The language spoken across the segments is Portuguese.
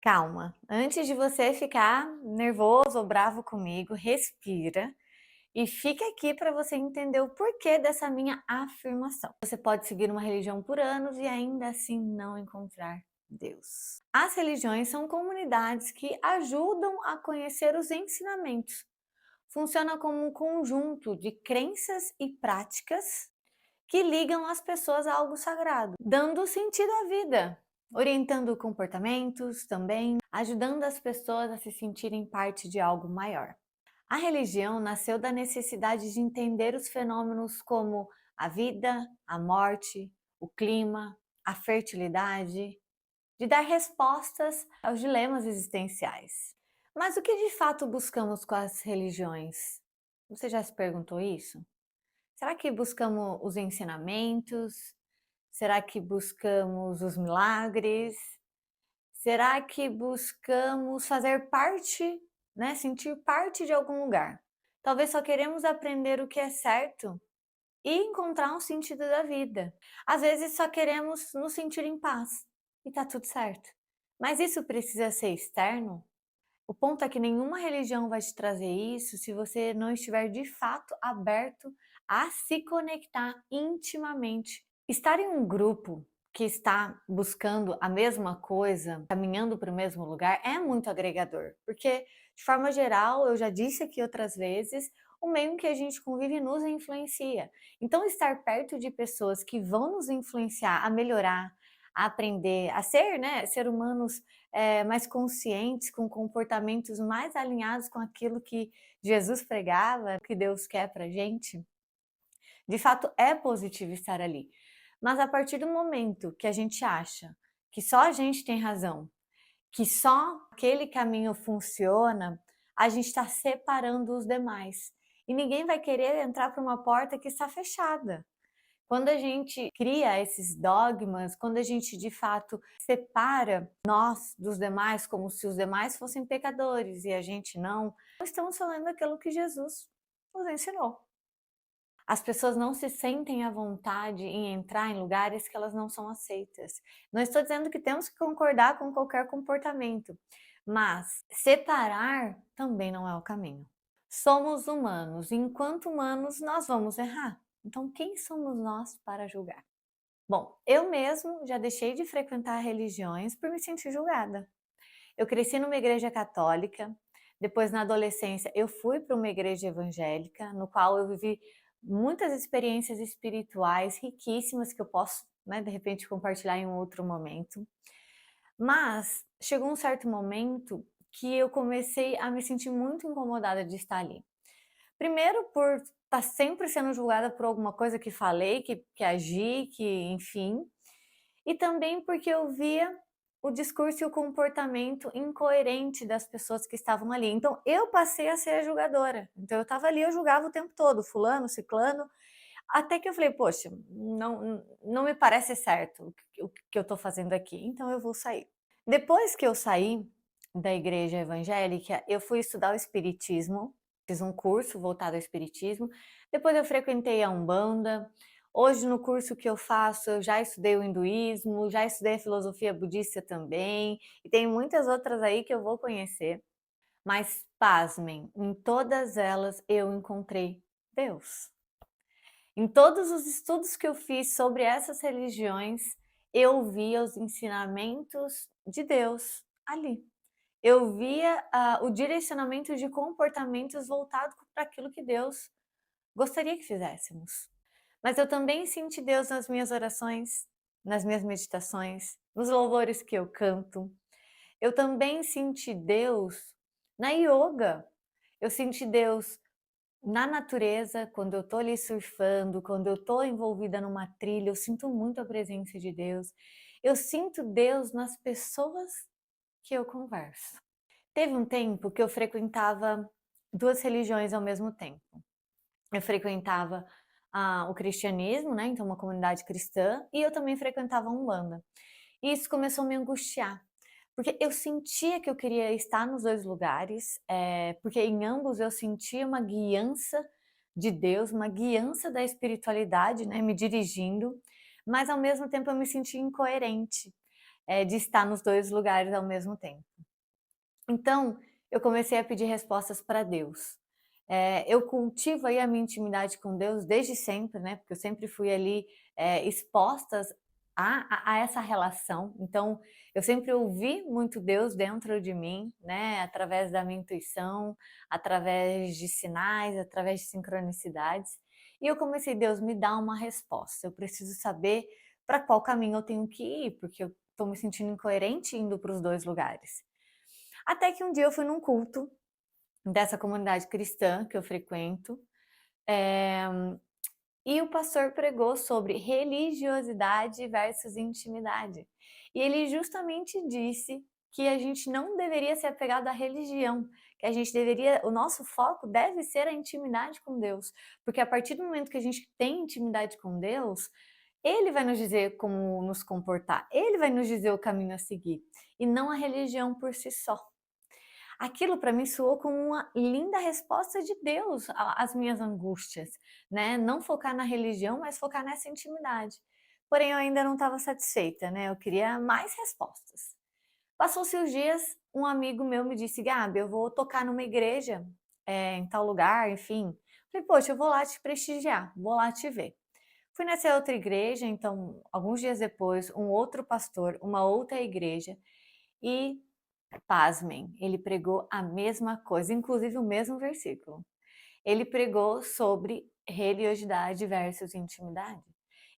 Calma, antes de você ficar nervoso ou bravo comigo, respira e fica aqui para você entender o porquê dessa minha afirmação. Você pode seguir uma religião por anos e ainda assim não encontrar Deus. As religiões são comunidades que ajudam a conhecer os ensinamentos. Funciona como um conjunto de crenças e práticas que ligam as pessoas a algo sagrado, dando sentido à vida, orientando comportamentos também, ajudando as pessoas a se sentirem parte de algo maior. A religião nasceu da necessidade de entender os fenômenos como a vida, a morte, o clima, a fertilidade, de dar respostas aos dilemas existenciais. Mas o que de fato buscamos com as religiões? Você já se perguntou isso? Será que buscamos os ensinamentos? Será que buscamos os milagres? Será que buscamos fazer parte, né, sentir parte de algum lugar? Talvez só queremos aprender o que é certo e encontrar um sentido da vida. Às vezes só queremos nos sentir em paz e tá tudo certo. Mas isso precisa ser externo? O ponto é que nenhuma religião vai te trazer isso se você não estiver de fato aberto a se conectar intimamente. Estar em um grupo que está buscando a mesma coisa, caminhando para o mesmo lugar, é muito agregador, porque, de forma geral, eu já disse aqui outras vezes, o meio em que a gente convive nos influencia. Então, estar perto de pessoas que vão nos influenciar a melhorar, a aprender, a ser, né, ser humanos mais conscientes, com comportamentos mais alinhados com aquilo que Jesus pregava, que Deus quer para gente, de fato é positivo estar ali. Mas a partir do momento que a gente acha que só a gente tem razão, que só aquele caminho funciona, a gente está separando os demais. E ninguém vai querer entrar por uma porta que está fechada. Quando a gente cria esses dogmas, quando a gente de fato separa nós dos demais como se os demais fossem pecadores e a gente não, estamos falando aquilo que Jesus nos ensinou. As pessoas não se sentem à vontade em entrar em lugares que elas não são aceitas. Não estou dizendo que temos que concordar com qualquer comportamento, mas separar também não é o caminho. Somos humanos, e enquanto humanos nós vamos errar. Então quem somos nós para julgar? Bom, eu mesmo já deixei de frequentar religiões por me sentir julgada. Eu cresci numa igreja católica, depois na adolescência eu fui para uma igreja evangélica, no qual eu vivi muitas experiências espirituais riquíssimas que eu posso, né, de repente compartilhar em um outro momento. Mas chegou um certo momento que eu comecei a me sentir muito incomodada de estar ali. Primeiro por estar sempre sendo julgada por alguma coisa que falei, que agi, que enfim, e também porque eu via o discurso e o comportamento incoerente das pessoas que estavam ali. Então eu passei a ser a julgadora. Então eu estava ali, eu julgava o tempo todo, fulano, ciclano, até que eu falei: "Poxa, não me parece certo o que eu estou fazendo aqui, então eu vou sair". Depois que eu saí da igreja evangélica, eu fui estudar o espiritismo, fiz um curso voltado ao espiritismo, depois eu frequentei a Umbanda. Hoje no curso que eu faço, eu já estudei o hinduísmo, já estudei a filosofia budista também, e tem muitas outras aí que eu vou conhecer. Mas pasmem, em todas elas eu encontrei Deus. Em todos os estudos que eu fiz sobre essas religiões, eu via os ensinamentos de Deus ali. Eu via o direcionamento de comportamentos voltado para aquilo que Deus gostaria que fizéssemos. Mas eu também senti Deus nas minhas orações, nas minhas meditações, nos louvores que eu canto. Eu também senti Deus na yoga. Eu senti Deus na natureza, quando eu tô ali surfando, quando eu tô envolvida numa trilha, eu sinto muito a presença de Deus. Eu sinto Deus nas pessoas que eu converso. Teve um tempo que eu frequentava 2 religiões ao mesmo tempo. Eu frequentava, o cristianismo, né, então uma comunidade cristã, e eu também frequentava a Umbanda. E isso começou a me angustiar, porque eu sentia que eu queria estar nos 2 lugares, porque em ambos eu sentia uma guiança de Deus, uma guiança da espiritualidade, né, me dirigindo, mas ao mesmo tempo eu me sentia incoerente. de estar nos 2 lugares ao mesmo tempo. Então, eu comecei a pedir respostas para Deus. Eu cultivo aí a minha intimidade com Deus desde sempre, né, porque eu sempre fui ali, expostas a essa relação. Então, eu sempre ouvi muito Deus dentro de mim, né, através da minha intuição, através de sinais, através de sincronicidades. E eu comecei: "Deus, me dá uma resposta, eu preciso saber para qual caminho eu tenho que ir, porque eu estou me sentindo incoerente indo para os 2 lugares". Até que um dia eu fui num culto dessa comunidade cristã que eu frequento, eh, e o pastor pregou sobre religiosidade versus intimidade. E ele justamente disse que a gente não deveria ser apegado à religião, que a gente deveria, o nosso foco deve ser a intimidade com Deus, porque a partir do momento que a gente tem intimidade com Deus, ele vai nos dizer como nos comportar, ele vai nos dizer o caminho a seguir, e não a religião por si só. Aquilo para mim soou como uma linda resposta de Deus às minhas angústias, né, não focar na religião, mas focar nessa intimidade. Porém eu ainda não estava satisfeita, né, eu queria mais respostas. Passou-se os dias, um amigo meu me disse: "Gabi, eu vou tocar numa igreja, em tal lugar", enfim. Falei: "Poxa, eu vou lá te prestigiar, vou lá te ver". Fui nessa outra igreja, então, alguns dias depois, um outro pastor, uma outra igreja, e pasmem, ele pregou a mesma coisa, inclusive o mesmo versículo. Ele pregou sobre religiosidade versus intimidade.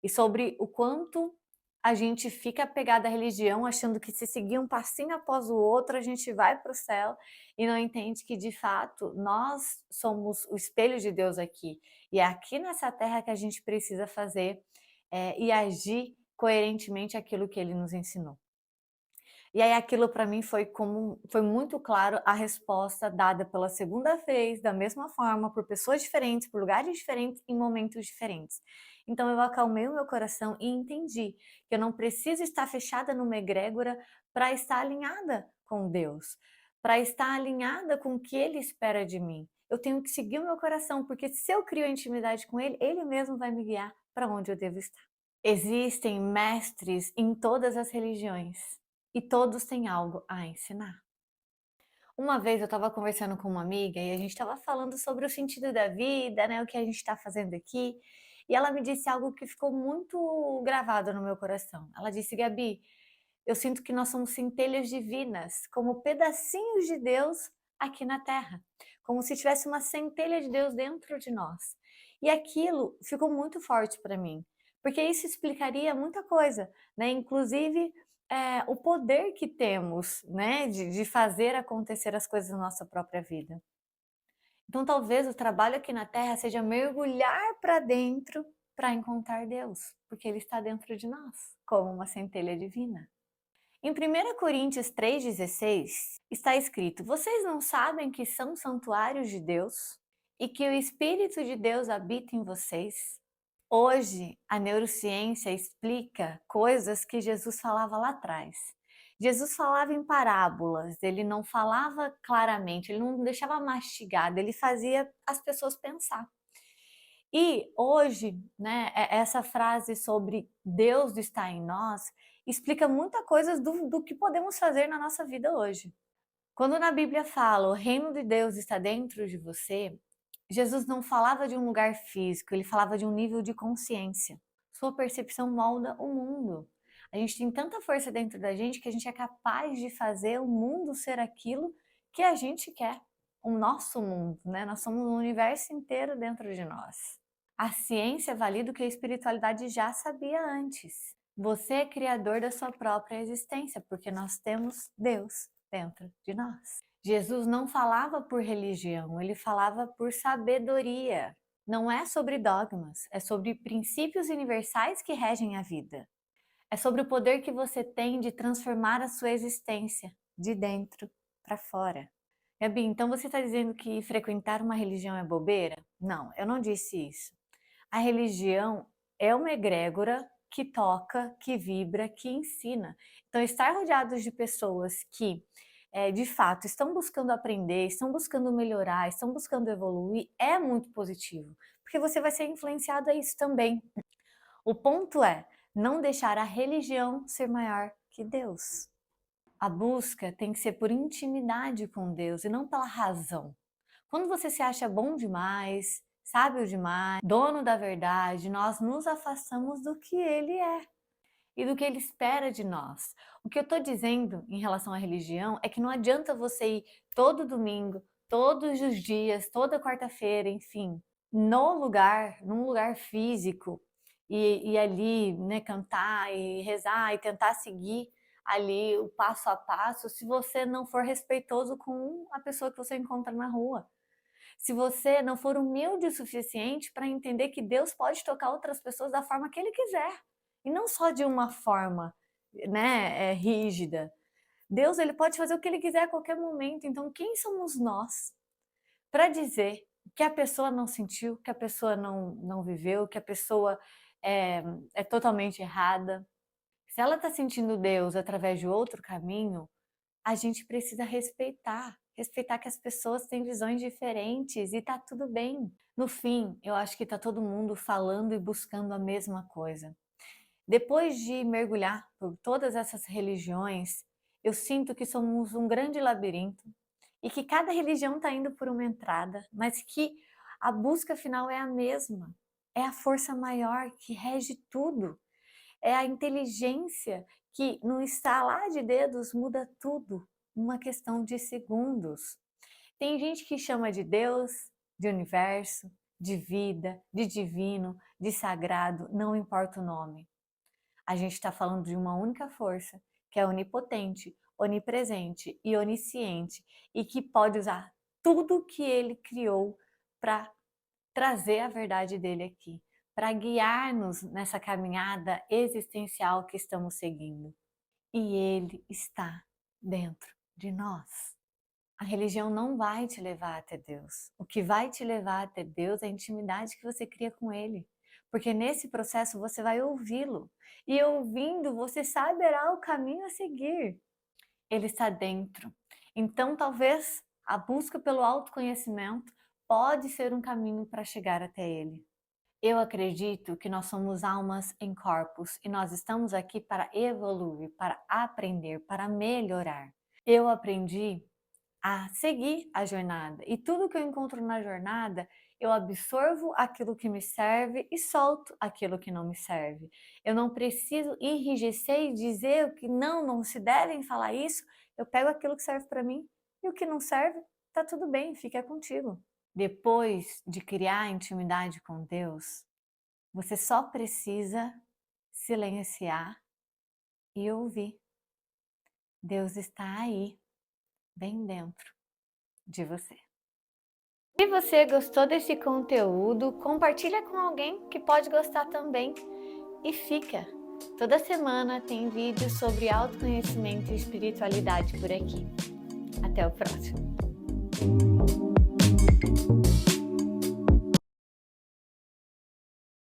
E sobre o quanto a gente fica apegado à religião, achando que se seguir um passinho após o outro, a gente vai para o céu, e não entende que, de fato, nós somos o espelho de Deus aqui. E é aqui nessa terra que a gente precisa fazer, e agir coerentemente aquilo que ele nos ensinou. E aí aquilo para mim foi muito claro a resposta dada pela segunda vez, da mesma forma, por pessoas diferentes, por lugares diferentes, em momentos diferentes. Então eu acalmei o meu coração e entendi que eu não preciso estar fechada numa egrégora para estar alinhada com Deus, para estar alinhada com o que Ele espera de mim. Eu tenho que seguir o meu coração, porque se eu crio intimidade com Ele, Ele mesmo vai me guiar para onde eu devo estar. Existem mestres em todas as religiões e todos têm algo a ensinar. Uma vez eu estava conversando com uma amiga e a gente estava falando sobre o sentido da vida, né, o que a gente está fazendo aqui, e ela me disse algo que ficou muito gravado no meu coração. Ela disse: "Gabi, eu sinto que nós somos centelhas divinas, como pedacinhos de Deus aqui na Terra, como se tivesse uma centelha de Deus dentro de nós". E aquilo ficou muito forte para mim, porque isso explicaria muita coisa, né, inclusive, o poder que temos, né, de fazer acontecer as coisas na nossa própria vida. Então talvez o trabalho aqui na Terra seja mergulhar para dentro para encontrar Deus, porque Ele está dentro de nós, como uma centelha divina. Em 1 Coríntios 3,16 está escrito: "Vocês não sabem que são santuários de Deus e que o Espírito de Deus habita em vocês?" Hoje, a neurociência explica coisas que Jesus falava lá atrás. Jesus falava em parábolas, ele não falava claramente, ele não deixava mastigado, ele fazia as pessoas pensar. E hoje, né, essa frase sobre Deus está em nós explica muita coisa do que podemos fazer na nossa vida hoje. Quando na Bíblia fala o reino de Deus está dentro de você, Jesus não falava de um lugar físico, ele falava de um nível de consciência. Sua percepção molda o mundo. A gente tem tanta força dentro da gente que a gente é capaz de fazer o mundo ser aquilo que a gente quer. O nosso mundo, né? Nós somos um universo inteiro dentro de nós. A ciência valida o que a espiritualidade já sabia antes. Você é criador da sua própria existência, porque nós temos Deus dentro de nós. Jesus não falava por religião, ele falava por sabedoria. Não é sobre dogmas, é sobre princípios universais que regem a vida. É sobre o poder que você tem de transformar a sua existência de dentro para fora. Gabi, então você está dizendo que frequentar uma religião é bobeira? Não, eu não disse isso. A religião é uma egrégora que toca, que vibra, que ensina. Então, estar rodeados de pessoas que, de fato, estão buscando aprender, estão buscando melhorar, estão buscando evoluir, é muito positivo, porque você vai ser influenciado a isso também. O ponto é não deixar a religião ser maior que Deus. A busca tem que ser por intimidade com Deus e não pela razão. Quando você se acha bom demais, sábio demais, dono da verdade, nós nos afastamos do que Ele é e do que Ele espera de nós. O que eu estou dizendo em relação à religião é que não adianta você ir todo domingo, todos os dias, toda quarta-feira, enfim, num lugar físico, e ali, né, cantar e rezar e tentar seguir ali o passo a passo, se você não for respeitoso com a pessoa que você encontra na rua. Se você não for humilde o suficiente para entender que Deus pode tocar outras pessoas da forma que Ele quiser, e não só de uma forma, né, rígida. Deus, Ele pode fazer o que Ele quiser a qualquer momento, então quem somos nós para dizer que a pessoa não sentiu, que a pessoa não viveu, que a pessoa é totalmente errada? Se ela está sentindo Deus através de outro caminho, a gente precisa respeitar. Respeitar que as pessoas têm visões diferentes e tá tudo bem. No fim, eu acho que tá todo mundo falando e buscando a mesma coisa. Depois de mergulhar por todas essas religiões, eu sinto que somos um grande labirinto e que cada religião está indo por uma entrada, mas que a busca final é a mesma. É a força maior que rege tudo. É a inteligência que, no estalar de dedos, muda tudo, uma questão de segundos. Tem gente que chama de Deus, de universo, de vida, de divino, de sagrado, não importa o nome. A gente está falando de uma única força, que é onipotente, onipresente e onisciente, e que pode usar tudo que ele criou para trazer a verdade dele aqui, para guiar-nos nessa caminhada existencial que estamos seguindo. E ele está dentro de nós. A religião não vai te levar até Deus. O que vai te levar até Deus é a intimidade que você cria com Ele. Porque nesse processo você vai ouvi-lo. E ouvindo, você saberá o caminho a seguir. Ele está dentro. Então, talvez a busca pelo autoconhecimento pode ser um caminho para chegar até Ele. Eu acredito que nós somos almas em corpos e nós estamos aqui para evoluir, para aprender, para melhorar. Eu aprendi a seguir a jornada e tudo que eu encontro na jornada, eu absorvo aquilo que me serve e solto aquilo que não me serve. Eu não preciso enrijecer e dizer o que não se devem falar isso. Eu pego aquilo que serve para mim e o que não serve, tá tudo bem, fica contigo. Depois de criar intimidade com Deus, você só precisa silenciar e ouvir. Deus está aí, bem dentro de você. Se você gostou desse conteúdo, compartilha com alguém que pode gostar também. E fica! Toda semana tem vídeo sobre autoconhecimento e espiritualidade por aqui. Até o próximo!